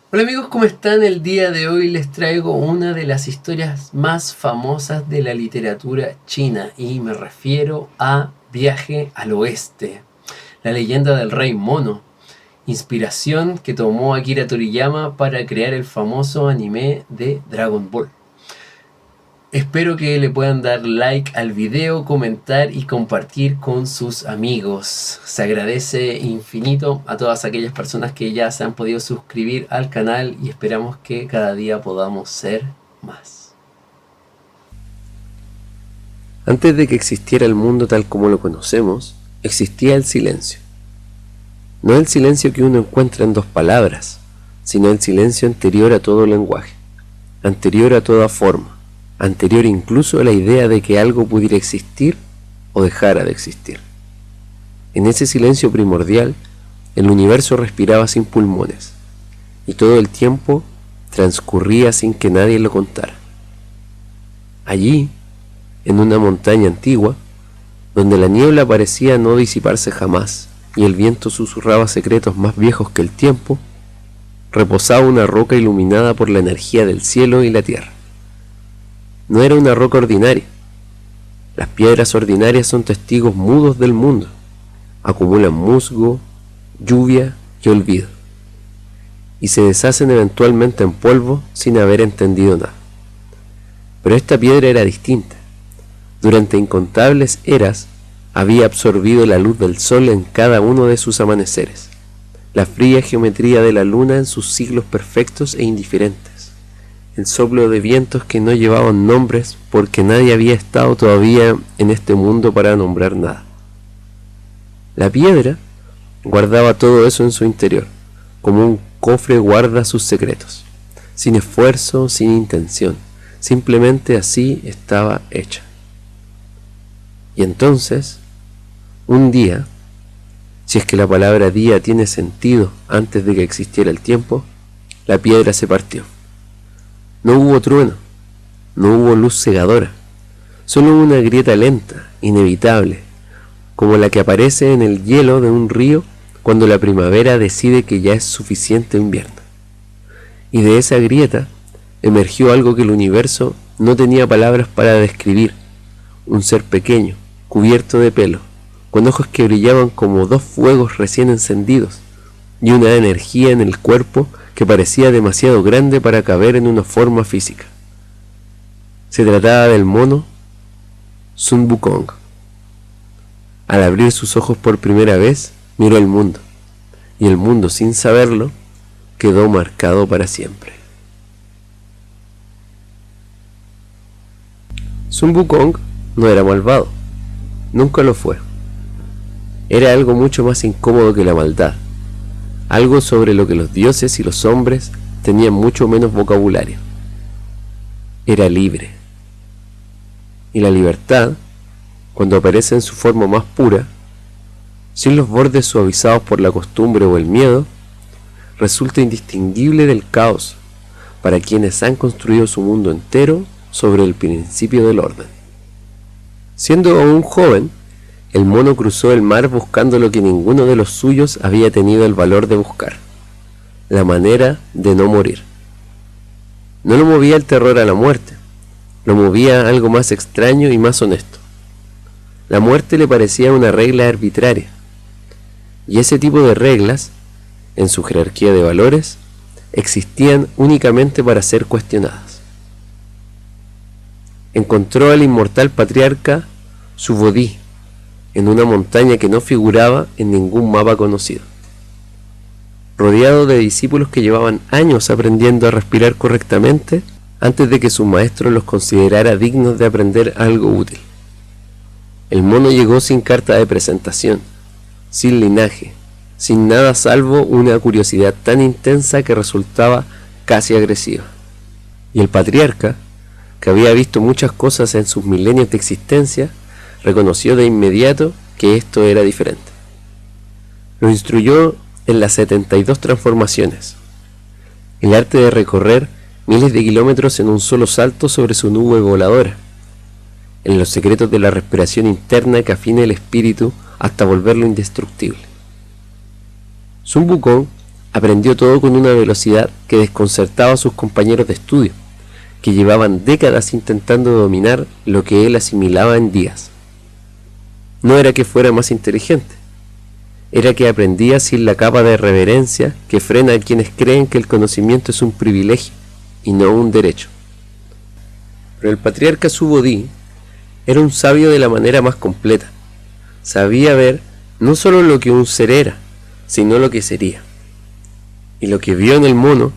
Hola amigos, ¿cómo están? El día de hoy les traigo una de las historias más famosas de la literatura china y me refiero a Viaje al Oeste, la leyenda del Rey Mono, inspiración que tomó Akira Toriyama para crear el famoso anime de Dragon Ball. Espero que le puedan dar like al video, comentar y compartir con sus amigos. Se agradece infinito a todas aquellas personas que ya se han podido suscribir al canal y esperamos que cada día podamos ser más. Antes de que existiera el mundo tal como lo conocemos, existía el silencio. No el silencio que uno encuentra en dos palabras, sino el silencio anterior a todo lenguaje, anterior a toda forma, anterior incluso a la idea de que algo pudiera existir o dejara de existir. En ese silencio primordial, el universo respiraba sin pulmones, y todo el tiempo transcurría sin que nadie lo contara. Allí, en una montaña antigua, donde la niebla parecía no disiparse jamás, y el viento susurraba secretos más viejos que el tiempo, reposaba una roca iluminada por la energía del cielo y la tierra. No era una roca ordinaria. Las piedras ordinarias son testigos mudos del mundo. Acumulan musgo, lluvia y olvido, y se deshacen eventualmente en polvo sin haber entendido nada. Pero esta piedra era distinta. Durante incontables eras había absorbido la luz del sol en cada uno de sus amaneceres, la fría geometría de la luna en sus siglos perfectos e indiferentes, el soplo de vientos que no llevaban nombres porque nadie había estado todavía en este mundo para nombrar nada. La piedra guardaba todo eso en su interior, como un cofre guarda sus secretos, sin esfuerzo, sin intención, simplemente así estaba hecha. Y entonces, un día, si es que la palabra día tiene sentido antes de que existiera el tiempo, la piedra se partió. No hubo trueno, no hubo luz cegadora, solo una grieta lenta, inevitable, como la que aparece en el hielo de un río cuando la primavera decide que ya es suficiente invierno. Y de esa grieta emergió algo que el universo no tenía palabras para describir, un ser pequeño, cubierto de pelo, con ojos que brillaban como dos fuegos recién encendidos, y una energía en el cuerpo que parecía demasiado grande para caber en una forma física. Se trataba del mono Sun Wukong. Al abrir sus ojos por primera vez, miró el mundo, y el mundo, sin saberlo, quedó marcado para siempre. Sun Wukong no era malvado, nunca lo fue. Era algo mucho más incómodo que la maldad, algo sobre lo que los dioses y los hombres tenían mucho menos vocabulario. Era libre. Y la libertad, cuando aparece en su forma más pura, sin los bordes suavizados por la costumbre o el miedo, resulta indistinguible del caos para quienes han construido su mundo entero sobre el principio del orden. Siendo aún joven, el mono cruzó el mar buscando lo que ninguno de los suyos había tenido el valor de buscar: la manera de no morir. No lo movía el terror a la muerte, lo movía algo más extraño y más honesto. La muerte le parecía una regla arbitraria, y ese tipo de reglas, en su jerarquía de valores, existían únicamente para ser cuestionadas. Encontró al inmortal patriarca Subodhi en una montaña que no figuraba en ningún mapa conocido, rodeado de discípulos que llevaban años aprendiendo a respirar correctamente antes de que su maestro los considerara dignos de aprender algo útil. El mono llegó sin carta de presentación, sin linaje, sin nada salvo una curiosidad tan intensa que resultaba casi agresiva. Y el patriarca, que había visto muchas cosas en sus milenios de existencia, reconoció de inmediato que esto era diferente. Lo instruyó en las 72 transformaciones, el arte de recorrer miles de kilómetros en un solo salto sobre su nube voladora, en los secretos de la respiración interna que afina el espíritu hasta volverlo indestructible. Sun Wukong aprendió todo con una velocidad que desconcertaba a sus compañeros de estudio, que llevaban décadas intentando dominar lo que él asimilaba en días. No era que fuera más inteligente, era que aprendía sin la capa de reverencia que frena a quienes creen que el conocimiento es un privilegio y no un derecho. Pero el patriarca Subodhi era un sabio de la manera más completa. Sabía ver no solo lo que un ser era, sino lo que sería. Y lo que vio en el mono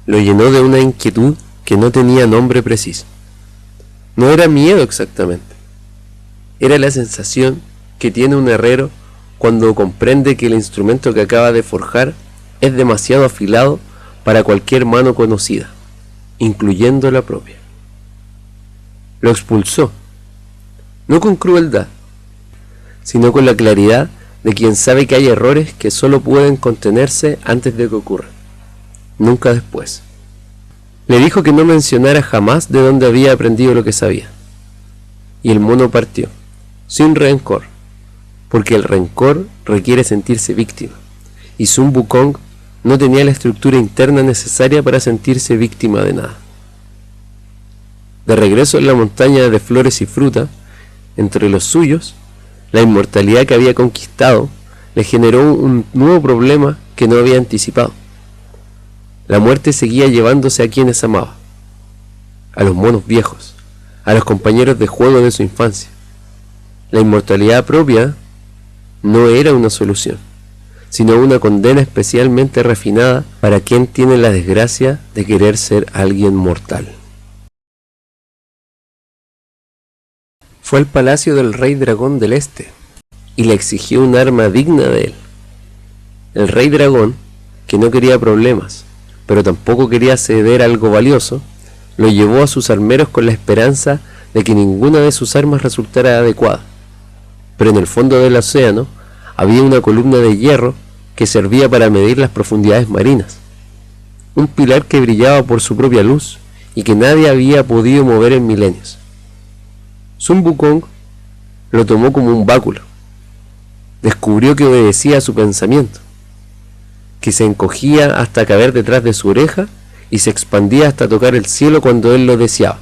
lo llenó de una inquietud que no tenía nombre preciso. No era miedo exactamente, era la sensación que tiene un herrero cuando comprende que el instrumento que acaba de forjar es demasiado afilado para cualquier mano conocida, incluyendo la propia. Lo expulsó, no con crueldad, sino con la claridad de quien sabe que hay errores que solo pueden contenerse antes de que ocurran, nunca después. Le dijo que no mencionara jamás de dónde había aprendido lo que sabía. Y el mono partió, sin rencor, porque el rencor requiere sentirse víctima, y Sun Wukong no tenía la estructura interna necesaria para sentirse víctima de nada. De regreso en la montaña de flores y fruta, entre los suyos, la inmortalidad que había conquistado le generó un nuevo problema que no había anticipado. La muerte seguía llevándose a quienes amaba, a los monos viejos, a los compañeros de juego de su infancia. La inmortalidad propia no era una solución, sino una condena especialmente refinada para quien tiene la desgracia de querer ser alguien mortal. Fue al palacio del rey dragón del este y le exigió un arma digna de él. El rey dragón, que no quería problemas, pero tampoco quería ceder algo valioso, lo llevó a sus armeros con la esperanza de que ninguna de sus armas resultara adecuada. Pero en el fondo del océano había una columna de hierro que servía para medir las profundidades marinas, un pilar que brillaba por su propia luz y que nadie había podido mover en milenios. Sun Wukong lo tomó como un báculo. Descubrió que obedecía a su pensamiento, que se encogía hasta caber detrás de su oreja y se expandía hasta tocar el cielo cuando él lo deseaba,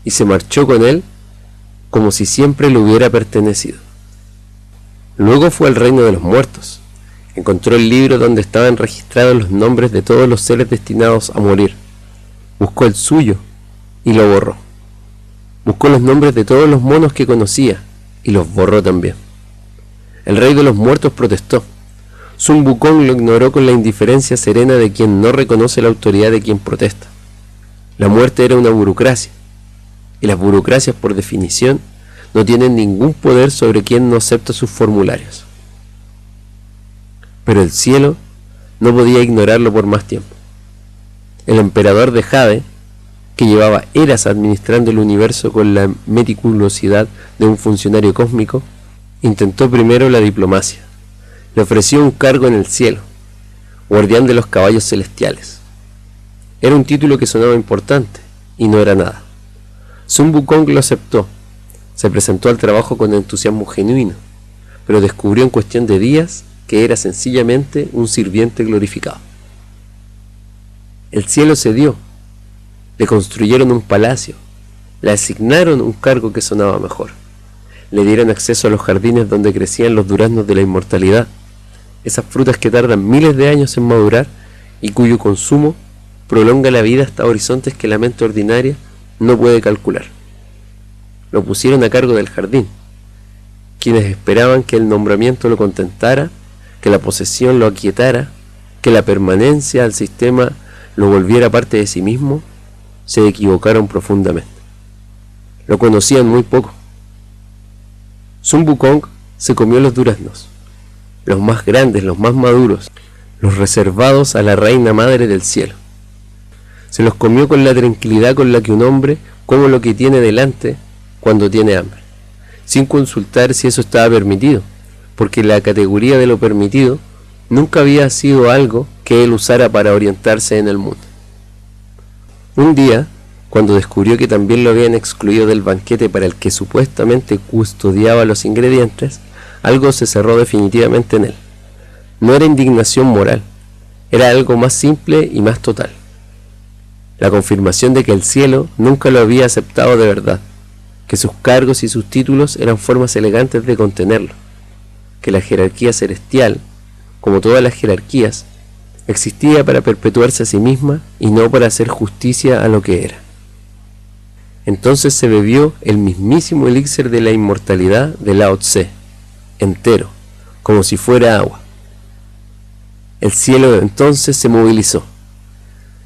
y se marchó con él como si siempre le hubiera pertenecido. Luego fue al reino de los muertos, encontró el libro donde estaban registrados los nombres de todos los seres destinados a morir, buscó el suyo y lo borró. Buscó los nombres de todos los monos que conocía y los borró también. El rey de los muertos protestó. Sun Wukong lo ignoró con la indiferencia serena de quien no reconoce la autoridad de quien protesta. La muerte era una burocracia, y las burocracias por definición no tienen ningún poder sobre quien no acepta sus formularios. Pero el cielo no podía ignorarlo por más tiempo. El emperador de Jade, que llevaba eras administrando el universo con la meticulosidad de un funcionario cósmico, intentó primero la diplomacia. Le ofreció un cargo en el cielo, guardián de los caballos celestiales. Era un título que sonaba importante, y no era nada. Sun Wukong lo aceptó, se presentó al trabajo con entusiasmo genuino, pero descubrió en cuestión de días que era sencillamente un sirviente glorificado. El cielo cedió. Le construyeron un palacio, le asignaron un cargo que sonaba mejor, le dieron acceso a los jardines donde crecían los duraznos de la inmortalidad, esas frutas que tardan miles de años en madurar y cuyo consumo prolonga la vida hasta horizontes que la mente ordinaria no puede calcular. Lo pusieron a cargo del jardín, quienes esperaban que el nombramiento lo contentara, que la posesión lo aquietara, que la permanencia al sistema lo volviera parte de sí mismo, se equivocaron profundamente. Lo conocían muy poco. Sun Wukong se comió los duraznos, los más grandes, los más maduros, los reservados a la reina madre del cielo. Se los comió con la tranquilidad con la que un hombre come lo que tiene delante cuando tiene hambre, sin consultar si eso estaba permitido, porque la categoría de lo permitido nunca había sido algo que él usara para orientarse en el mundo. Un día, cuando descubrió que también lo habían excluido del banquete para el que supuestamente custodiaba los ingredientes, algo se cerró definitivamente en él. No era indignación moral, era algo más simple y más total. La confirmación de que el cielo nunca lo había aceptado de verdad, que sus cargos y sus títulos eran formas elegantes de contenerlo, que la jerarquía celestial, como todas las jerarquías, existía para perpetuarse a sí misma y no para hacer justicia a lo que era. Entonces se bebió el mismísimo elixir de la inmortalidad de Lao Tse, entero, como si fuera agua. El cielo entonces se movilizó.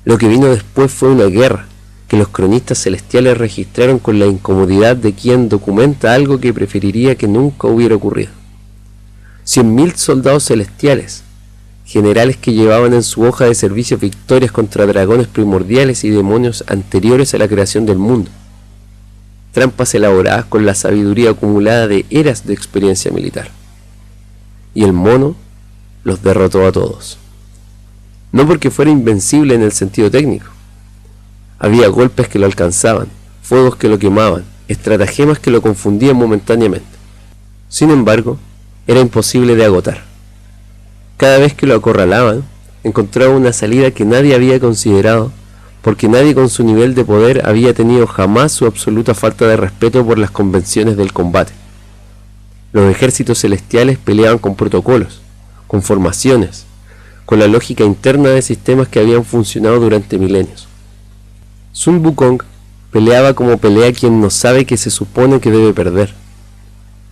Lo que vino después fue una guerra que los cronistas celestiales registraron con la incomodidad de quien documenta algo que preferiría que nunca hubiera ocurrido. 100.000 soldados celestiales, generales que llevaban en su hoja de servicio victorias contra dragones primordiales y demonios anteriores a la creación del mundo, trampas elaboradas con la sabiduría acumulada de eras de experiencia militar. Y el mono los derrotó a todos. No porque fuera invencible en el sentido técnico. Había golpes que lo alcanzaban, fuegos que lo quemaban, estratagemas que lo confundían momentáneamente. Sin embargo, era imposible de agotar. Cada vez que lo acorralaban, encontraba una salida que nadie había considerado, porque nadie con su nivel de poder había tenido jamás su absoluta falta de respeto por las convenciones del combate. Los ejércitos celestiales peleaban con protocolos, con formaciones, con la lógica interna de sistemas que habían funcionado durante milenios. Sun Wukong peleaba como pelea quien no sabe que se supone que debe perder,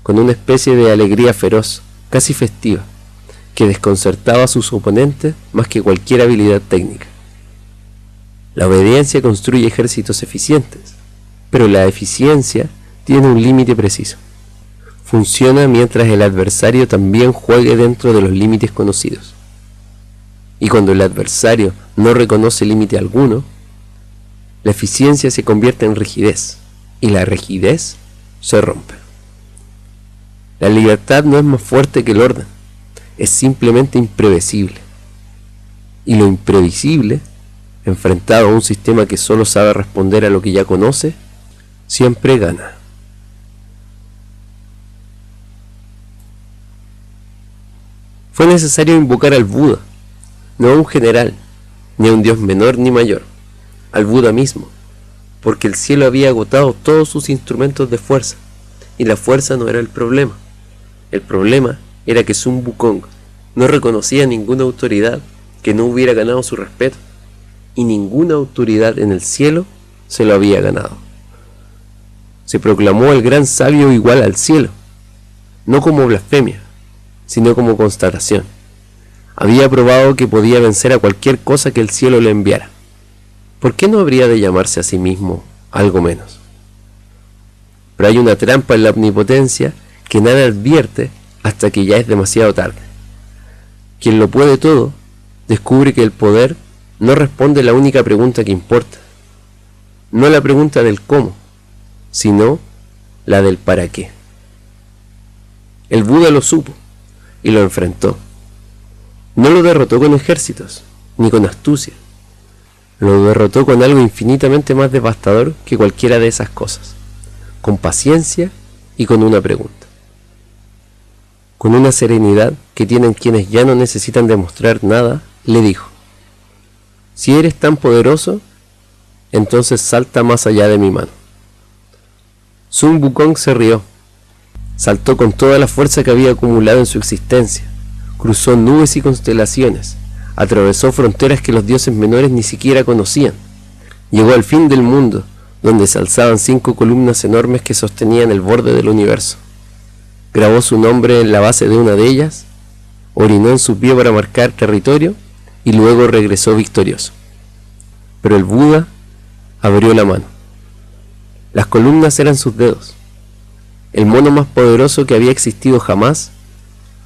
con una especie de alegría feroz, casi festiva, que desconcertaba a sus oponentes más que cualquier habilidad técnica. La obediencia construye ejércitos eficientes, pero la eficiencia tiene un límite preciso. Funciona mientras el adversario también juegue dentro de los límites conocidos. Y cuando el adversario no reconoce límite alguno, la eficiencia se convierte en rigidez, y la rigidez se rompe. La libertad no es más fuerte que el orden, es simplemente imprevisible. Y lo imprevisible, enfrentado a un sistema que solo sabe responder a lo que ya conoce, siempre gana. Fue necesario invocar al Buda, no a un general, ni a un dios menor ni mayor, al Buda mismo, porque el cielo había agotado todos sus instrumentos de fuerza, y la fuerza no era el problema. El problema era que Sun Wukong no reconocía ninguna autoridad que no hubiera ganado su respeto, y ninguna autoridad en el cielo se lo había ganado. Se proclamó el gran sabio igual al cielo, no como blasfemia, sino como constatación. Había probado que podía vencer a cualquier cosa que el cielo le enviara. ¿Por qué no habría de llamarse a sí mismo algo menos? Pero hay una trampa en la omnipotencia que nadie advierte hasta que ya es demasiado tarde. Quien lo puede todo, descubre que el poder no responde la única pregunta que importa. No la pregunta del cómo, sino la del para qué. El Buda lo supo y lo enfrentó. No lo derrotó con ejércitos, ni con astucia. Lo derrotó con algo infinitamente más devastador que cualquiera de esas cosas, con paciencia y con una pregunta. Con una serenidad que tienen quienes ya no necesitan demostrar nada, le dijo: si eres tan poderoso, entonces salta más allá de mi mano. Sun Wukong se rió, saltó con toda la fuerza que había acumulado en su existencia, cruzó nubes y constelaciones, atravesó fronteras que los dioses menores ni siquiera conocían, llegó al fin del mundo, donde se alzaban 5 columnas enormes que sostenían el borde del universo. Grabó su nombre en la base de una de ellas, orinó en su pie para marcar territorio y luego regresó victorioso. Pero el Buda abrió la mano. Las columnas eran sus dedos. El mono más poderoso que había existido jamás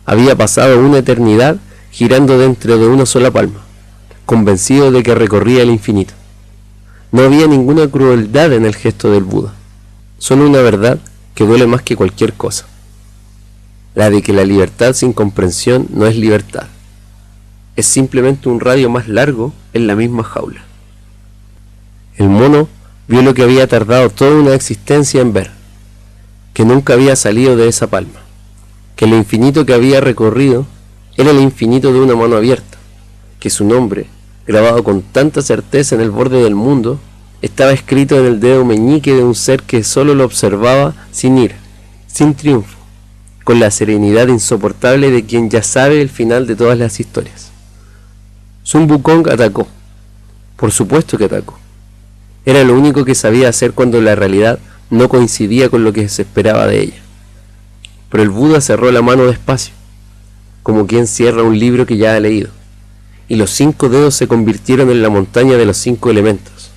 había pasado una eternidad girando dentro de una sola palma, convencido de que recorría el infinito. No había ninguna crueldad en el gesto del Buda, solo una verdad que duele más que cualquier cosa, la de que la libertad sin comprensión no es libertad, es simplemente un radio más largo en la misma jaula. El mono vio lo que había tardado toda una existencia en ver, que nunca había salido de esa palma, que el infinito que había recorrido era el infinito de una mano abierta, que su nombre, grabado con tanta certeza en el borde del mundo, estaba escrito en el dedo meñique de un ser que solo lo observaba sin ira, sin triunfo, con la serenidad insoportable de quien ya sabe el final de todas las historias. Sun Wukong atacó. Por supuesto que atacó. Era lo único que sabía hacer cuando la realidad no coincidía con lo que se esperaba de ella. Pero el Buda cerró la mano despacio, como quien cierra un libro que ya ha leído, y los 5 dedos se convirtieron en la montaña de los 5 elementos.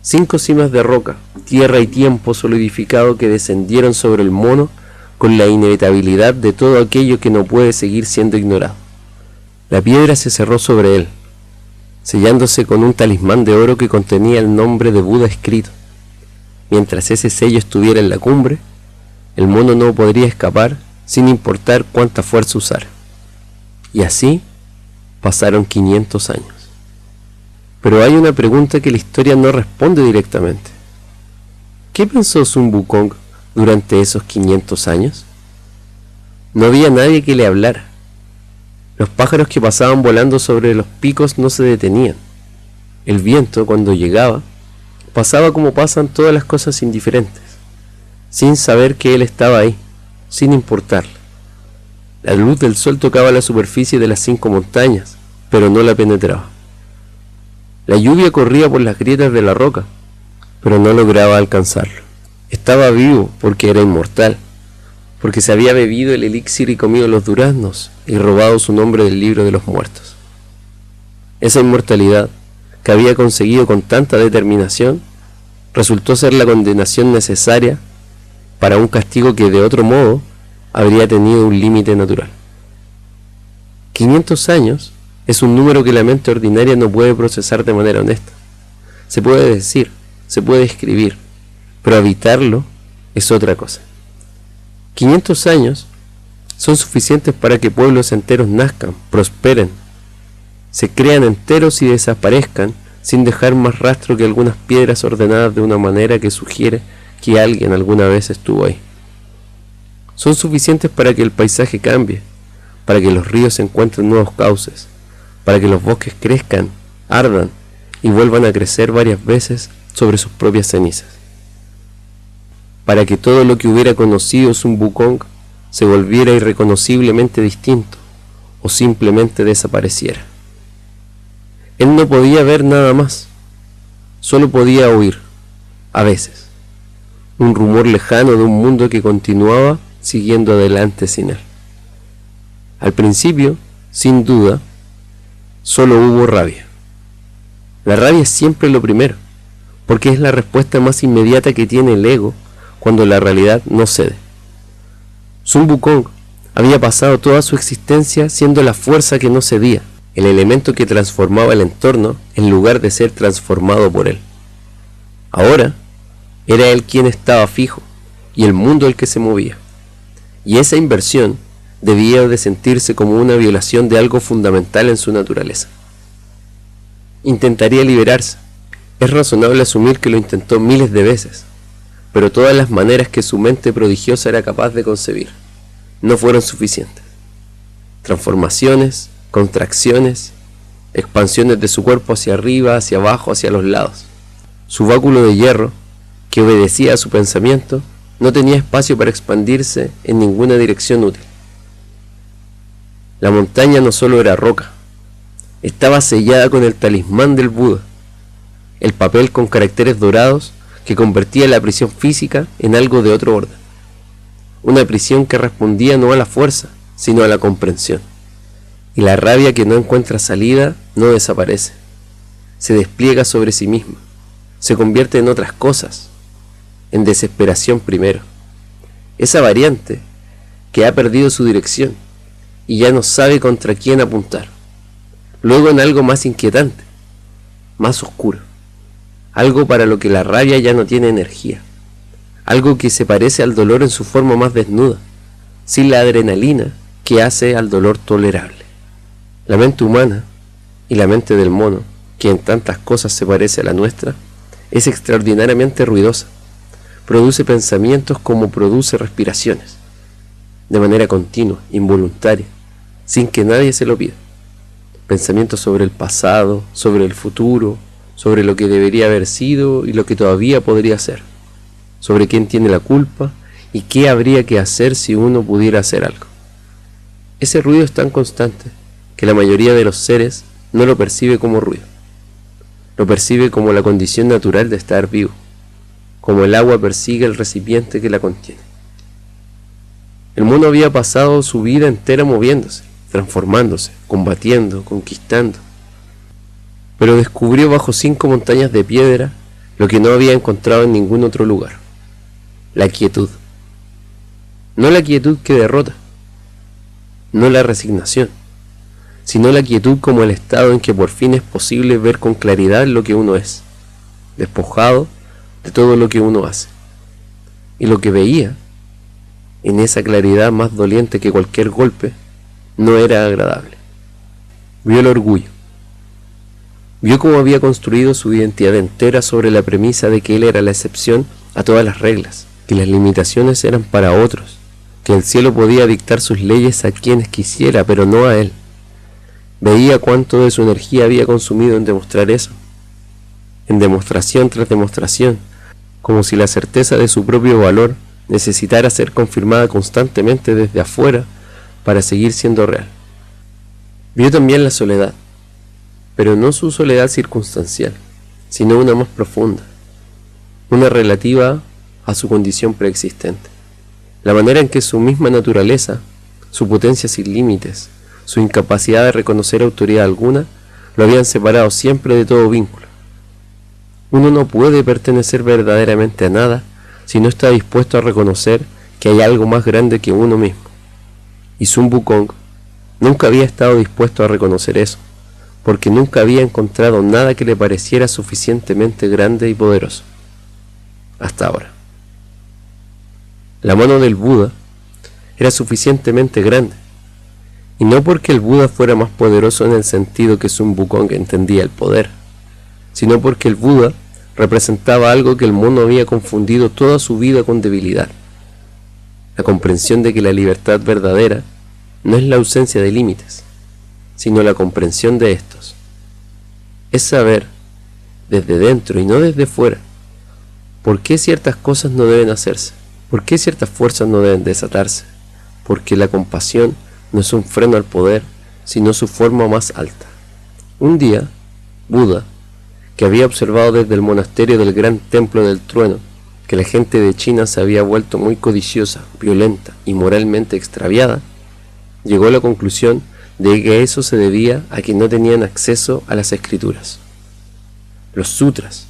5 cimas de roca, tierra y tiempo solidificado que descendieron sobre el mono con la inevitabilidad de todo aquello que no puede seguir siendo ignorado. La piedra se cerró sobre él, sellándose con un talismán de oro que contenía el nombre de Buda escrito. Mientras ese sello estuviera en la cumbre, el mono no podría escapar sin importar cuánta fuerza usara. Y así pasaron 500 años. Pero hay una pregunta que la historia no responde directamente. ¿Qué pensó Sun Wukong durante esos 500 años? No había nadie que le hablara. Los pájaros que pasaban volando sobre los picos no se detenían. El viento, cuando llegaba, pasaba como pasan todas las cosas indiferentes, sin saber que él estaba ahí, sin importarle. La luz del sol tocaba la superficie de las 5 montañas, pero no la penetraba. La lluvia corría por las grietas de la roca, pero no lograba alcanzarlo. Estaba vivo porque era inmortal, porque se había bebido el elixir y comido los duraznos y robado su nombre del libro de los muertos. Esa inmortalidad, que había conseguido con tanta determinación, resultó ser la condenación necesaria para un castigo que de otro modo habría tenido un límite natural. 500 años es un número que la mente ordinaria no puede procesar de manera honesta. Se puede decir, se puede escribir, pero habitarlo es otra cosa. 500 años son suficientes para que pueblos enteros nazcan, prosperen, se crean enteros y desaparezcan sin dejar más rastro que algunas piedras ordenadas de una manera que sugiere que alguien alguna vez estuvo ahí. Son suficientes para que el paisaje cambie, para que los ríos encuentren nuevos cauces, para que los bosques crezcan, ardan y vuelvan a crecer varias veces sobre sus propias cenizas, para que todo lo que hubiera conocido Sun Wukong se volviera irreconociblemente distinto o simplemente desapareciera. Él no podía ver nada más, solo podía oír, a veces, un rumor lejano de un mundo que continuaba siguiendo adelante sin él. Al principio, sin duda, solo hubo rabia. La rabia es siempre lo primero, porque es la respuesta más inmediata que tiene el ego cuando la realidad no cede. Sun Wukong había pasado toda su existencia siendo la fuerza que no cedía, el elemento que transformaba el entorno en lugar de ser transformado por él. Ahora era él quien estaba fijo y el mundo el que se movía. Y esa inversión debía de sentirse como una violación de algo fundamental en su naturaleza. Intentaría liberarse. Es razonable asumir que lo intentó miles de veces, pero todas las maneras que su mente prodigiosa era capaz de concebir no fueron suficientes. Transformaciones, contracciones, expansiones de su cuerpo hacia arriba, hacia abajo, hacia los lados. Su báculo de hierro, que obedecía a su pensamiento, no tenía espacio para expandirse en ninguna dirección útil. La montaña no solo era roca, estaba sellada con el talismán del Buda, el papel con caracteres dorados que convertía la prisión física en algo de otro orden. Una prisión que respondía no a la fuerza, sino a la comprensión. Y la rabia que no encuentra salida no desaparece, se despliega sobre sí misma, se convierte en otras cosas, en desesperación primero. Esa variante que ha perdido su dirección y ya no sabe contra quién apuntar. Luego en algo más inquietante, más oscuro, algo para lo que la rabia ya no tiene energía, algo que se parece al dolor en su forma más desnuda, sin la adrenalina que hace al dolor tolerable. La mente humana y la mente del mono, que en tantas cosas se parece a la nuestra, es extraordinariamente ruidosa. Produce pensamientos como produce respiraciones, de manera continua, involuntaria, sin que nadie se lo pida. pensamientos sobre el pasado, sobre el futuro, sobre lo que debería haber sido y lo que todavía podría ser, sobre quién tiene la culpa y qué habría que hacer si uno pudiera hacer algo. Ese ruido es tan constante que la mayoría de los seres no lo percibe como ruido. Lo percibe como la condición natural de estar vivo, como el agua persigue el recipiente que la contiene. El mono había pasado su vida entera moviéndose, transformándose, combatiendo, conquistando. Pero descubrió bajo 5 montañas de piedra lo que no había encontrado en ningún otro lugar: la quietud. No la quietud que derrota, no la resignación, sino la quietud como el estado en que por fin es posible ver con claridad lo que uno es, despojado de todo lo que uno hace. Y lo que veía, en esa claridad más doliente que cualquier golpe, no era agradable. Vio el orgullo. Vio cómo había construido su identidad entera sobre la premisa de que él era la excepción a todas las reglas, que las limitaciones eran para otros, que el cielo podía dictar sus leyes a quienes quisiera, pero no a él. Veía cuánto de su energía había consumido en demostrar eso, en demostración tras demostración, como si la certeza de su propio valor necesitara ser confirmada constantemente desde afuera para seguir siendo real. Vio también la soledad, pero no su soledad circunstancial, sino una más profunda, una relativa a su condición preexistente, la manera en que su misma naturaleza, su potencia sin límites, su incapacidad de reconocer autoridad alguna, lo habían separado siempre de todo vínculo. Uno no puede pertenecer verdaderamente a nada si no está dispuesto a reconocer que hay algo más grande que uno mismo. Y Sun Wukong nunca había estado dispuesto a reconocer eso, porque nunca había encontrado nada que le pareciera suficientemente grande y poderoso. Hasta ahora. La mano del Buda era suficientemente grande, y no porque el Buda fuera más poderoso en el sentido que Sun Wukong entendía el poder, sino porque el Buda representaba algo que el mono había confundido toda su vida con debilidad: la comprensión de que la libertad verdadera no es la ausencia de límites, sino la comprensión de estos. Es saber, desde dentro y no desde fuera, por qué ciertas cosas no deben hacerse, por qué ciertas fuerzas no deben desatarse, porque la compasión no es un freno al poder, sino su forma más alta. Un día, Buda, que había observado desde el monasterio del gran templo del trueno que la gente de China se había vuelto muy codiciosa, violenta y moralmente extraviada, llegó a la conclusión de que eso se debía a que no tenían acceso a las escrituras. Los sutras,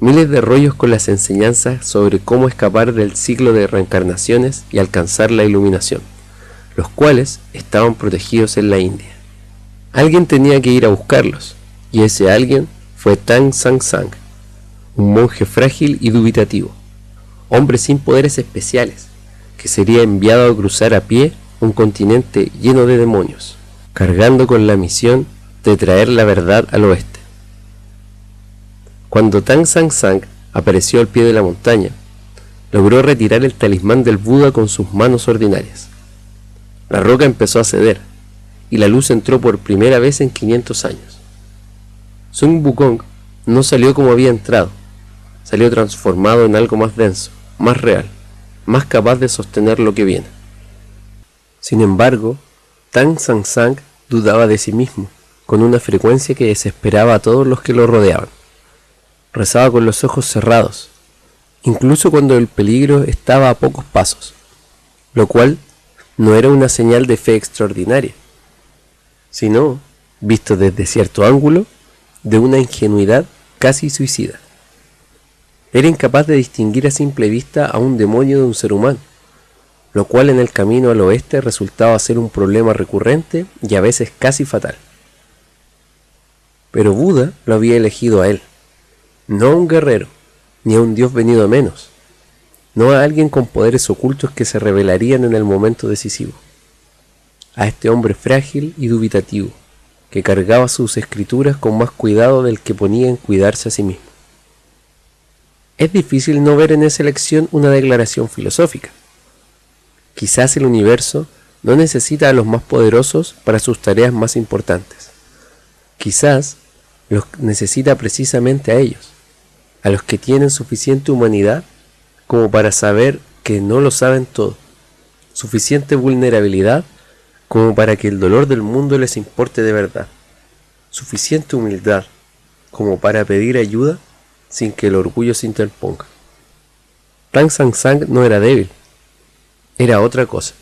miles de rollos con las enseñanzas sobre cómo escapar del ciclo de reencarnaciones y alcanzar la iluminación, los cuales estaban protegidos en la India. Alguien tenía que ir a buscarlos, y ese alguien fue Tang San Sang, un monje frágil y dubitativo, hombre sin poderes especiales, que sería enviado a cruzar a pie un continente lleno de demonios, cargando con la misión de traer la verdad al oeste. Cuando Tang San Sang apareció al pie de la montaña, logró retirar el talismán del Buda con sus manos ordinarias. La roca empezó a ceder, y la luz entró por primera vez en 500 años. Sun Wukong no salió como había entrado, salió transformado en algo más denso, más real, más capaz de sostener lo que viene. Sin embargo, Tang San Sang dudaba de sí mismo, con una frecuencia que desesperaba a todos los que lo rodeaban. Rezaba con los ojos cerrados, incluso cuando el peligro estaba a pocos pasos, lo cual no era una señal de fe extraordinaria, sino, visto desde cierto ángulo, de una ingenuidad casi suicida. Era incapaz de distinguir a simple vista a un demonio de un ser humano, lo cual en el camino al oeste resultaba ser un problema recurrente y a veces casi fatal. Pero Buda lo había elegido a él, no a un guerrero, ni a un dios venido a menos, no a alguien con poderes ocultos que se revelarían en el momento decisivo, a este hombre frágil y dubitativo, que cargaba sus escrituras con más cuidado del que ponía en cuidarse a sí mismo. Es difícil no ver en esa elección una declaración filosófica. Quizás el universo no necesita a los más poderosos para sus tareas más importantes, Quizás los necesita precisamente a ellos, a los que tienen suficiente humanidad como para saber que no lo saben todo, suficiente vulnerabilidad como para que el dolor del mundo les importe de verdad, suficiente humildad como para pedir ayuda sin que el orgullo se interponga. Tang San Sang no era débil, era otra cosa.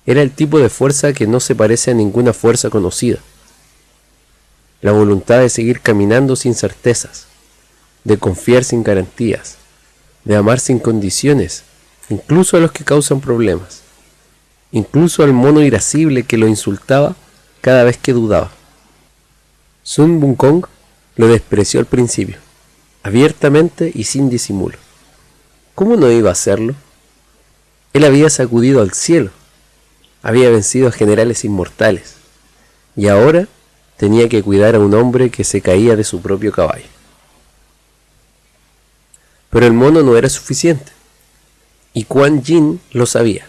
Era el tipo de fuerza que no se parece a ninguna fuerza conocida. La voluntad de seguir caminando sin certezas, de confiar sin garantías, de amar sin condiciones, incluso a los que causan problemas, incluso al mono irascible que lo insultaba cada vez que dudaba. Sun Wukong lo despreció al principio, abiertamente y sin disimulo. ¿Cómo no iba a hacerlo? Él había sacudido al cielo, había vencido a generales inmortales, y ahora tenía que cuidar a un hombre que se caía de su propio caballo. Pero el mono no era suficiente, y Kuan Yin lo sabía.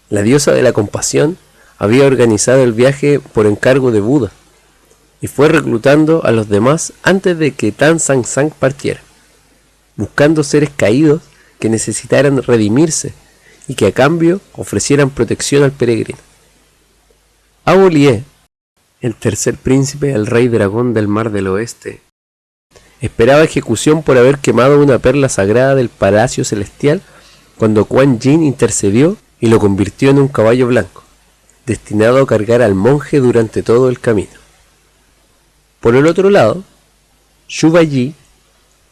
La diosa de la compasión había organizado el viaje por encargo de Buda, y fue reclutando a los demás antes de que Tang San Sang partiera, buscando seres caídos que necesitaran redimirse y que a cambio ofrecieran protección al peregrino. Hao Li'e, el tercer príncipe, el rey dragón del Mar del Oeste, esperaba ejecución por haber quemado una perla sagrada del Palacio Celestial cuando Kuan Yin intercedió y lo convirtió en un caballo blanco, destinado a cargar al monje durante todo el camino. Por el otro lado, Xu Baiyi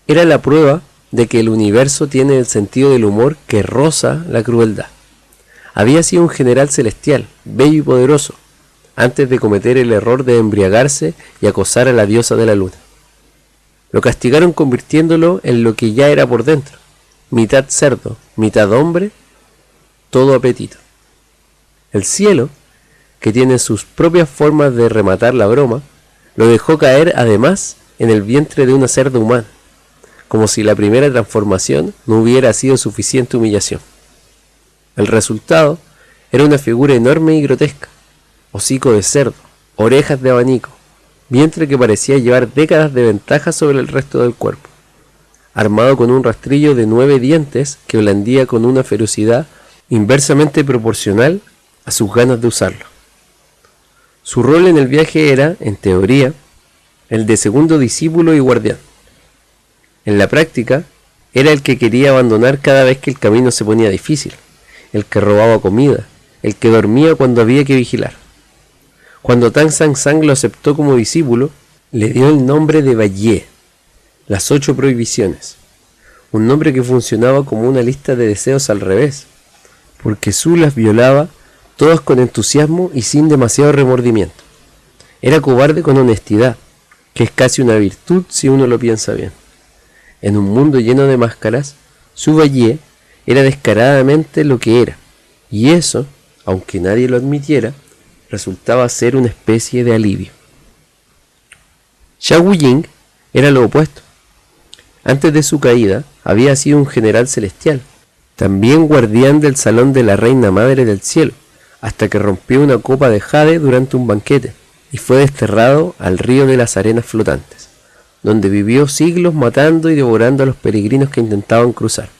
era la prueba de que el universo tiene el sentido del humor que roza la crueldad. Había sido un general celestial, bello y poderoso, antes de cometer el error de embriagarse y acosar a la diosa de la luna. Lo castigaron convirtiéndolo en lo que ya era por dentro, mitad cerdo, mitad hombre, todo apetito. El cielo, que tiene sus propias formas de rematar la broma, lo dejó caer además en el vientre de una cerda humana, como si la primera transformación no hubiera sido suficiente humillación. El resultado era una figura enorme y grotesca, hocico de cerdo, orejas de abanico, vientre que parecía llevar décadas de ventaja sobre el resto del cuerpo, armado con un rastrillo de 9 dientes que blandía con una ferocidad inversamente proporcional a sus ganas de usarlo. Su rol en el viaje era, en teoría, el de segundo discípulo y guardián. En la práctica, era el que quería abandonar cada vez que el camino se ponía difícil, el que robaba comida, el que dormía cuando había que vigilar. Cuando Tang San Sang lo aceptó como discípulo, le dio el nombre de Baiye, las 8 prohibiciones, un nombre que funcionaba como una lista de deseos al revés, porque Su las violaba todas con entusiasmo y sin demasiado remordimiento. Era cobarde con honestidad, que es casi una virtud si uno lo piensa bien. En un mundo lleno de máscaras, Su Baiye era descaradamente lo que era, y eso, aunque nadie lo admitiera, resultaba ser una especie de alivio. Xiao Ying era lo opuesto. Antes de su caída, había sido un general celestial, también guardián del salón de la Reina Madre del Cielo, hasta que rompió una copa de jade durante un banquete y fue desterrado al río de las arenas flotantes, donde vivió siglos matando y devorando a los peregrinos que intentaban cruzar.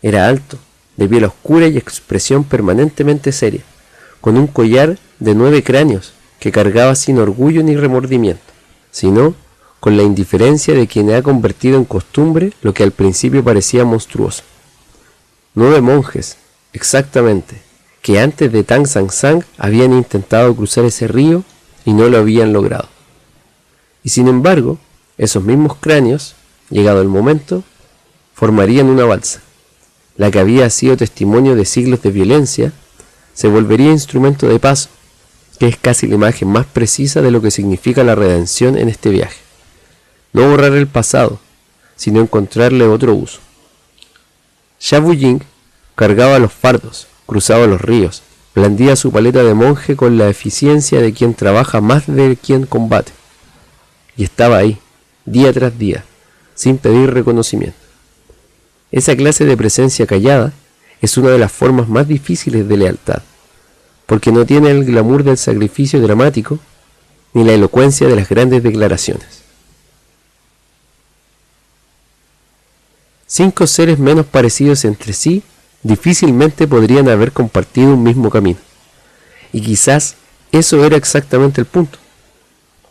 Era alto, de piel oscura y expresión permanentemente seria, con un collar de 9 cráneos que cargaba sin orgullo ni remordimiento, sino con la indiferencia de quien ha convertido en costumbre lo que al principio parecía monstruoso. 9 monjes, exactamente, que antes de Tang San Sang habían intentado cruzar ese río y no lo habían logrado. Y sin embargo, esos mismos cráneos, llegado el momento, formarían una balsa. La que había sido testimonio de siglos de violencia, se volvería instrumento de paso, que es casi la imagen más precisa de lo que significa la redención en este viaje. No borrar el pasado, sino encontrarle otro uso. Xiao Ying cargaba los fardos, cruzaba los ríos, blandía su paleta de monje con la eficiencia de quien trabaja más de quien combate. Y estaba ahí, día tras día, sin pedir reconocimiento. Esa clase de presencia callada es una de las formas más difíciles de lealtad, porque no tiene el glamour del sacrificio dramático, ni la elocuencia de las grandes declaraciones. 5 seres menos parecidos entre sí difícilmente podrían haber compartido un mismo camino. Y quizás eso era exactamente el punto.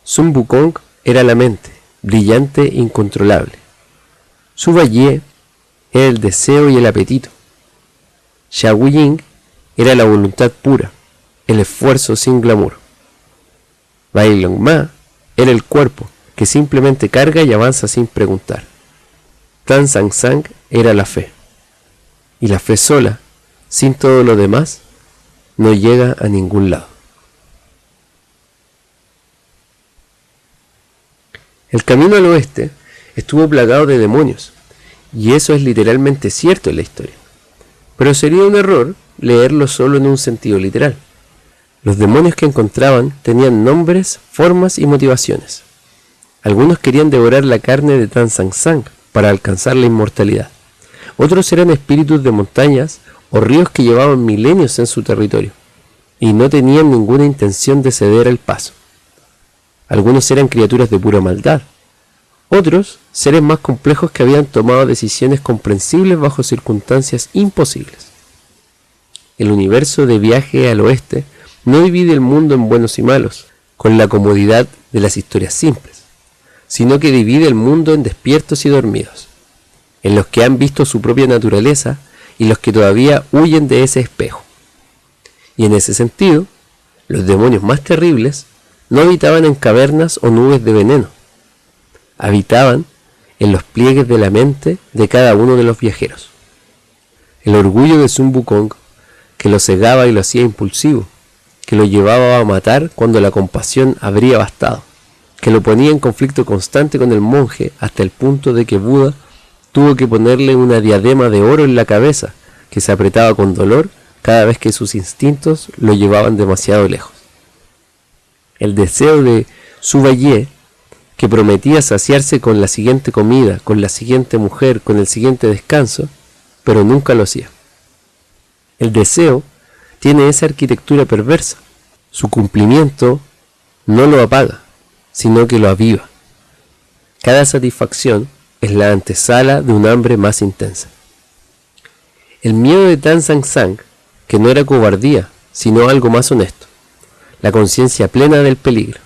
Sun Wukong era la mente, brillante e incontrolable. Zhuge Ye era el deseo y el apetito. Xiao Ying era la voluntad pura, el esfuerzo sin glamour. Bai Long Ma era el cuerpo, que simplemente carga y avanza sin preguntar. Tan Sang Sang era la fe. Y la fe sola, sin todo lo demás, no llega a ningún lado. El camino al oeste estuvo plagado de demonios, y eso es literalmente cierto en la historia. Pero sería un error leerlo solo en un sentido literal. Los demonios que encontraban tenían nombres, formas y motivaciones. Algunos querían devorar la carne de Tan Sang Sang para alcanzar la inmortalidad. Otros eran espíritus de montañas o ríos que llevaban milenios en su territorio y no tenían ninguna intención de ceder el paso. Algunos eran criaturas de pura maldad. Otros, seres más complejos que habían tomado decisiones comprensibles bajo circunstancias imposibles. El universo de Viaje al Oeste no divide el mundo en buenos y malos, con la comodidad de las historias simples, sino que divide el mundo en despiertos y dormidos, en los que han visto su propia naturaleza y los que todavía huyen de ese espejo. Y en ese sentido, los demonios más terribles no habitaban en cavernas o nubes de veneno, habitaban en los pliegues de la mente de cada uno de los viajeros. El orgullo de Sun Wukong, que lo cegaba y lo hacía impulsivo, que lo llevaba a matar cuando la compasión habría bastado, que lo ponía en conflicto constante con el monje hasta el punto de que Buda tuvo que ponerle una diadema de oro en la cabeza que se apretaba con dolor cada vez que sus instintos lo llevaban demasiado lejos. El deseo de Zhuge Ye, que prometía saciarse con la siguiente comida, con la siguiente mujer, con el siguiente descanso, pero nunca lo hacía. El deseo tiene esa arquitectura perversa. Su cumplimiento no lo apaga, sino que lo aviva. Cada satisfacción es la antesala de un hambre más intensa. El miedo de Tan Sang Sang, que no era cobardía, sino algo más honesto, la conciencia plena del peligro,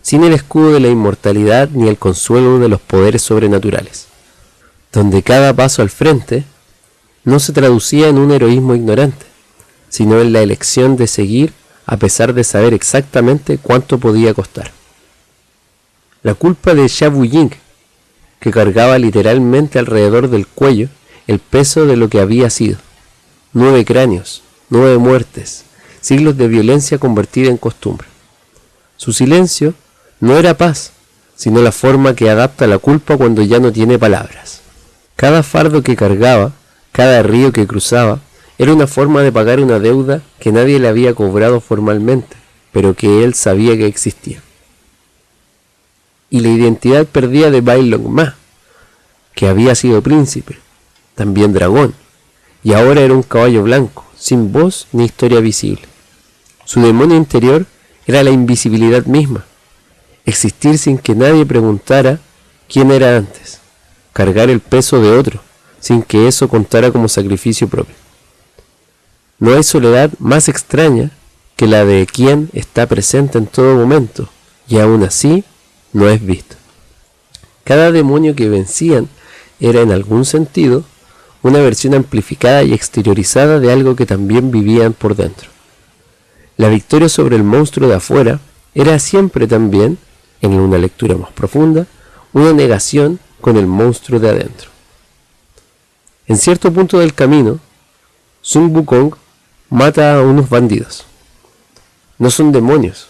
sin el escudo de la inmortalidad ni el consuelo de los poderes sobrenaturales, donde cada paso al frente no se traducía en un heroísmo ignorante, sino en la elección de seguir a pesar de saber exactamente cuánto podía costar. La culpa de Xiao Ying, que cargaba literalmente alrededor del cuello el peso de lo que había sido: 9 cráneos, 9 muertes, siglos de violencia convertida en costumbre. Su silencio no era paz, sino la forma que adapta la culpa cuando ya no tiene palabras. Cada fardo que cargaba, cada río que cruzaba, era una forma de pagar una deuda que nadie le había cobrado formalmente, pero que él sabía que existía. Y la identidad perdida de Bai Long Ma, que había sido príncipe, también dragón, y ahora era un caballo blanco, sin voz ni historia visible. Su demonio interior era la invisibilidad misma, existir sin que nadie preguntara quién era antes, cargar el peso de otro, sin que eso contara como sacrificio propio. No hay soledad más extraña que la de quien está presente en todo momento, y aún así no es visto. Cada demonio que vencían era en algún sentido una versión amplificada y exteriorizada de algo que también vivían por dentro. La victoria sobre el monstruo de afuera era siempre también, en una lectura más profunda, una negación con el monstruo de adentro. En cierto punto del camino, Sun Wukong mata a unos bandidos. No son demonios,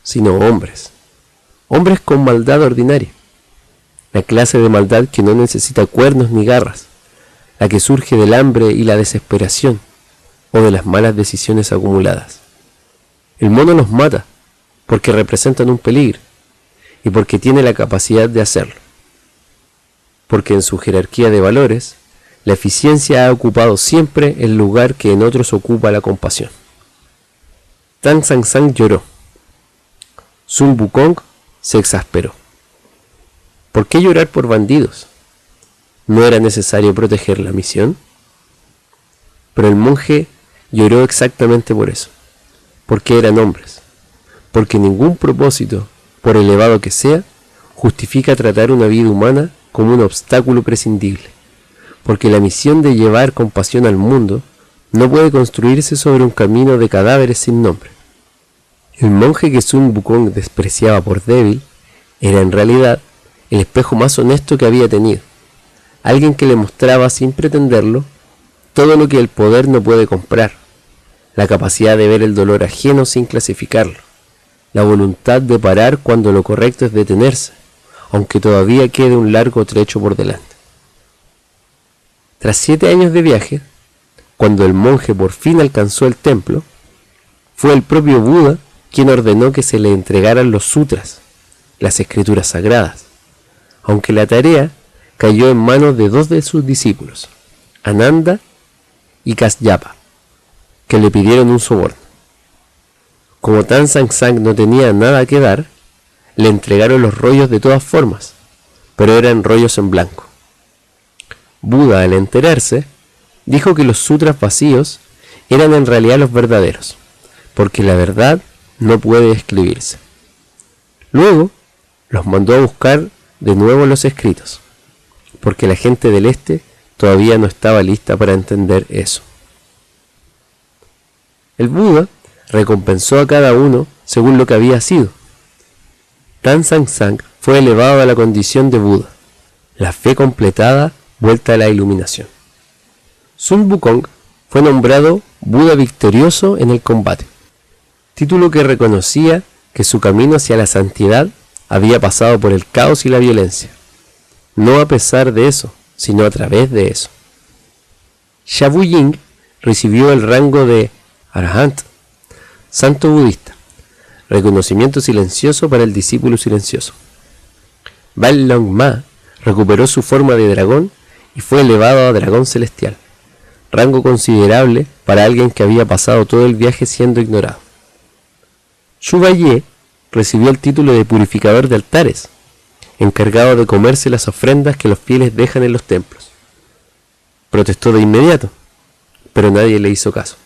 sino hombres. Hombres con maldad ordinaria. La clase de maldad que no necesita cuernos ni garras. La que surge del hambre y la desesperación, o de las malas decisiones acumuladas. El mono los mata porque representan un peligro y porque tiene la capacidad de hacerlo. Porque en su jerarquía de valores, la eficiencia ha ocupado siempre el lugar que en otros ocupa la compasión. Tan Sang Sang lloró. Sun Wukong se exasperó. ¿Por qué llorar por bandidos? ¿No era necesario proteger la misión? Pero el monje lloró exactamente por eso, porque eran hombres, porque ningún propósito, por elevado que sea, justifica tratar una vida humana como un obstáculo prescindible, porque la misión de llevar compasión al mundo no puede construirse sobre un camino de cadáveres sin nombre. El monje que Sun Wukong despreciaba por débil era en realidad el espejo más honesto que había tenido, alguien que le mostraba sin pretenderlo todo lo que el poder no puede comprar, la capacidad de ver el dolor ajeno sin clasificarlo, la voluntad de parar cuando lo correcto es detenerse, aunque todavía quede un largo trecho por delante. Tras 7 años de viaje, cuando el monje por fin alcanzó el templo, fue el propio Buda quien ordenó que se le entregaran los sutras, las escrituras sagradas, aunque la tarea cayó en manos de 2 de sus discípulos, Ananda y Kasyapa, que le pidieron un soborno. Como Tenzin Sang no tenía nada que dar, le entregaron los rollos de todas formas, pero eran rollos en blanco. Buda, al enterarse, dijo que los sutras vacíos eran en realidad los verdaderos, porque la verdad no puede escribirse. Luego los mandó a buscar de nuevo los escritos, porque la gente del este todavía no estaba lista para entender eso. El Buda recompensó a cada uno según lo que había sido. Tenzin Sang fue elevado a la condición de Buda, la fe completada vuelta a la iluminación. Sun Wukong fue nombrado Buda victorioso en el combate, título que reconocía que su camino hacia la santidad había pasado por el caos y la violencia, no a pesar de eso, sino a través de eso. Shabu Ying recibió el rango de Arahant, santo budista, reconocimiento silencioso para el discípulo silencioso. Ban Long Ma recuperó su forma de dragón y fue elevado a dragón celestial, rango considerable para alguien que había pasado todo el viaje siendo ignorado. Xu Baiye recibió el título de purificador de altares, encargado de comerse las ofrendas que los fieles dejan en los templos. Protestó de inmediato, pero nadie le hizo caso.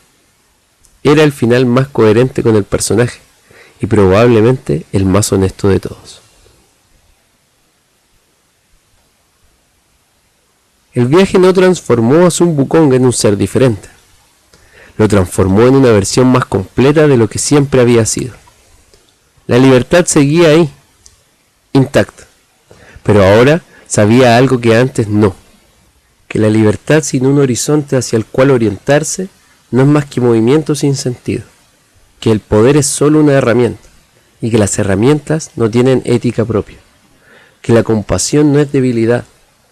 Era el final más coherente con el personaje y probablemente el más honesto de todos. El viaje no transformó a Sun Wukong en un ser diferente. Lo transformó en una versión más completa de lo que siempre había sido. La libertad seguía ahí, intacta, pero ahora sabía algo que antes no, que la libertad sin un horizonte hacia el cual orientarse no es más que movimiento sin sentido, que el poder es solo una herramienta y que las herramientas no tienen ética propia, que la compasión no es debilidad,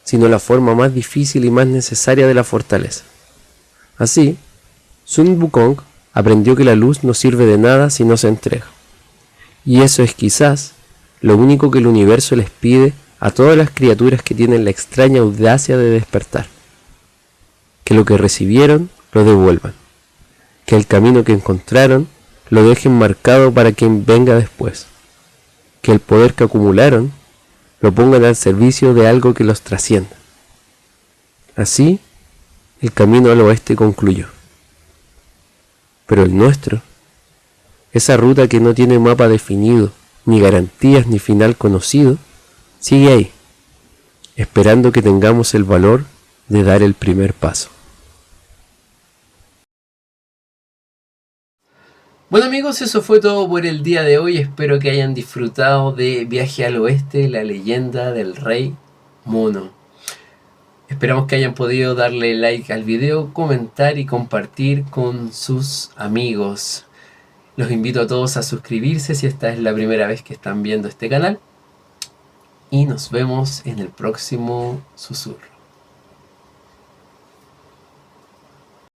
sino la forma más difícil y más necesaria de la fortaleza. Así, Sun Wukong aprendió que la luz no sirve de nada si no se entrega, y eso es quizás lo único que el universo les pide a todas las criaturas que tienen la extraña audacia de despertar, que lo que recibieron lo devuelvan, que el camino que encontraron lo dejen marcado para quien venga después, que el poder que acumularon lo pongan al servicio de algo que los trascienda. Así, el camino al oeste concluyó. Pero el nuestro, esa ruta que no tiene mapa definido, ni garantías ni final conocido, sigue ahí, esperando que tengamos el valor de dar el primer paso. Bueno amigos, eso fue todo por el día de hoy. Espero que hayan disfrutado de Viaje al Oeste, la leyenda del Rey Mono. Esperamos que hayan podido darle like al video, comentar y compartir con sus amigos. Los invito a todos a suscribirse si esta es la primera vez que están viendo este canal. Y nos vemos en el próximo susurro.